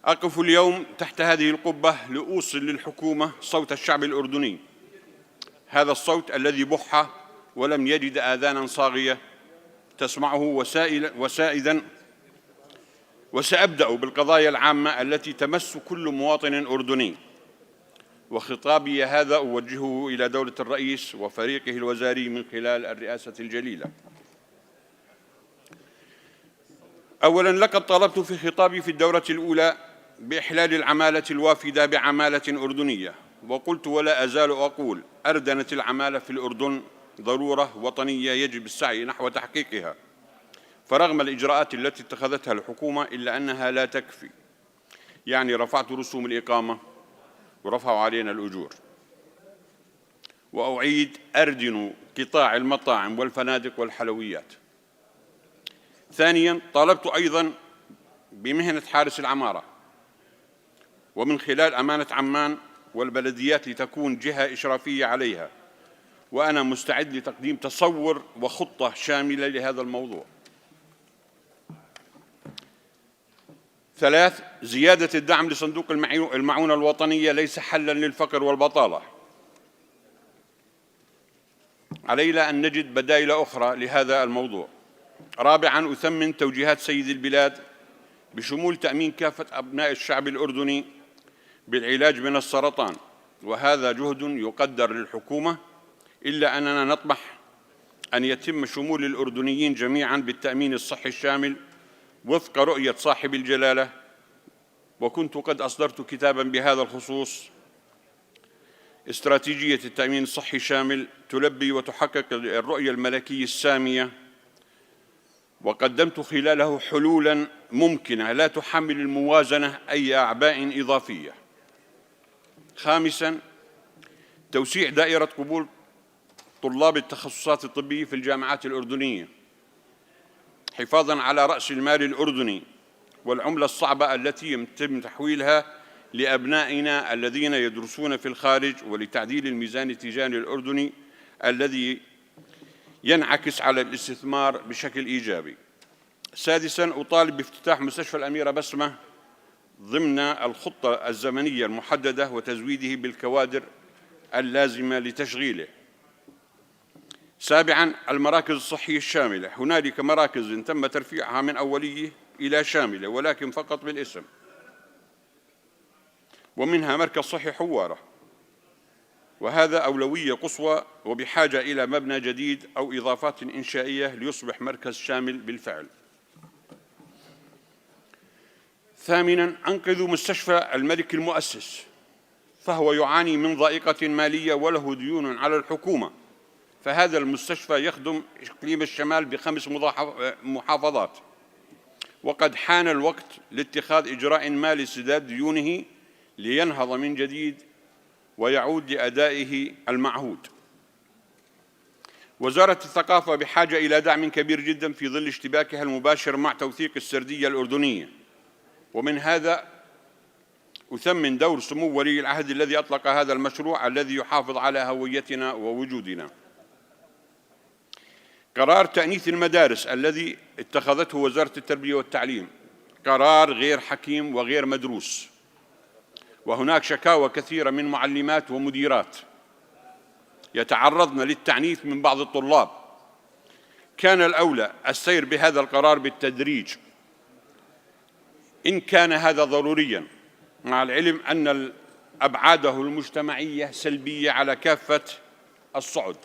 أقف اليوم تحت هذه القبة لأوصل للحكومة صوت الشعب الأردني، هذا الصوت الذي بح ولم يجد آذانا صاغية تسمعه وسائدا، وسأبدأ بالقضايا العامة التي تمس كل مواطن أردني. وخطابي هذا أوجهه إلى دولة الرئيس وفريقه الوزاري من خلال الرئاسة الجليلة. أولاً، لقد طالبت في خطابي في الدورة الأولى بإحلال العمالة الوافدة بعمالة أردنية، وقلت ولا أزال أقول: أردنت العمالة في الأردن ضرورة وطنية يجب السعي نحو تحقيقها، فرغم الإجراءات التي اتخذتها الحكومة إلا أنها لا تكفي. يعني رفعت رسوم الإقامة ورفعوا علينا الأجور، وأعيد أردن قطاع المطاعم والفنادق والحلويات. ثانياً، طالبت أيضاً بمهنة حارس العمارة، ومن خلال أمانة عمان والبلديات لتكون جهة إشرافية عليها، وأنا مستعد لتقديم تصور وخطة شاملة لهذا الموضوع. ثلاث، زيادة الدعم لصندوق المعونة الوطنية ليس حلاً للفقر والبطالة، علينا أن نجد بدائل أخرى لهذا الموضوع. رابعاً، أثمن توجيهات سيد البلاد بشمول تأمين كافة أبناء الشعب الأردني بالعلاج من السرطان، وهذا جهد يقدر للحكومة، إلا أننا نطمح أن يتم شمول الأردنيين جميعاً بالتأمين الصحي الشامل وفق رؤية صاحب الجلالة، وكنت قد أصدرت كتاباً بهذا الخصوص: استراتيجية التأمين الصحي الشامل تلبي وتحقق الرؤية الملكية السامية، وقدمت خلاله حلولاً ممكنة لا تحمل الموازنة أي أعباء إضافية. خامساً، توسيع دائرة قبول طلاب التخصصات الطبية في الجامعات الأردنية، حفاظاً على رأس المال الأردني والعملة الصعبة التي يتم تحويلها لأبنائنا الذين يدرسون في الخارج، ولتعديل الميزان التجاري الأردني الذي ينعكس على الاستثمار بشكل إيجابي. سادساً، أطالب بافتتاح مستشفى الأميرة بسمة ضمن الخطة الزمنية المحددة وتزويده بالكوادر اللازمة لتشغيله. سابعاً، المراكز الصحية الشاملة، هنالك مراكز تم ترفيعها من أولية إلى شاملة ولكن فقط بالاسم، ومنها مركز صحي حوارة، وهذا أولوية قصوى وبحاجة إلى مبنى جديد أو إضافات إنشائية ليصبح مركز شامل بالفعل. ثامناً، أنقذوا مستشفى الملك المؤسس، فهو يعاني من ضائقة مالية وله ديون على الحكومة، فهذا المستشفى يخدم إقليم الشمال ب5 محافظات، وقد حان الوقت لاتخاذ إجراء مالي لسداد ديونه لينهض من جديد ويعود لأدائه المعهود. وزارة الثقافة بحاجة إلى دعم كبير جداً في ظل اشتباكها المباشر مع توثيق السردية الأردنية، ومن هذا أثمن دور سمو ولي العهد الذي أطلق هذا المشروع الذي يحافظ على هويتنا ووجودنا. قرار تأنيث المدارس الذي اتخذته وزارة التربية والتعليم قرار غير حكيم وغير مدروس، وهناك شكاوى كثيرة من معلمات ومديرات يتعرضن للتعنيف من بعض الطلاب. كان الأولى السير بهذا القرار بالتدريج إن كان هذا ضرورياً، مع العلم أن أبعاده المجتمعية سلبية على كافة الصعد.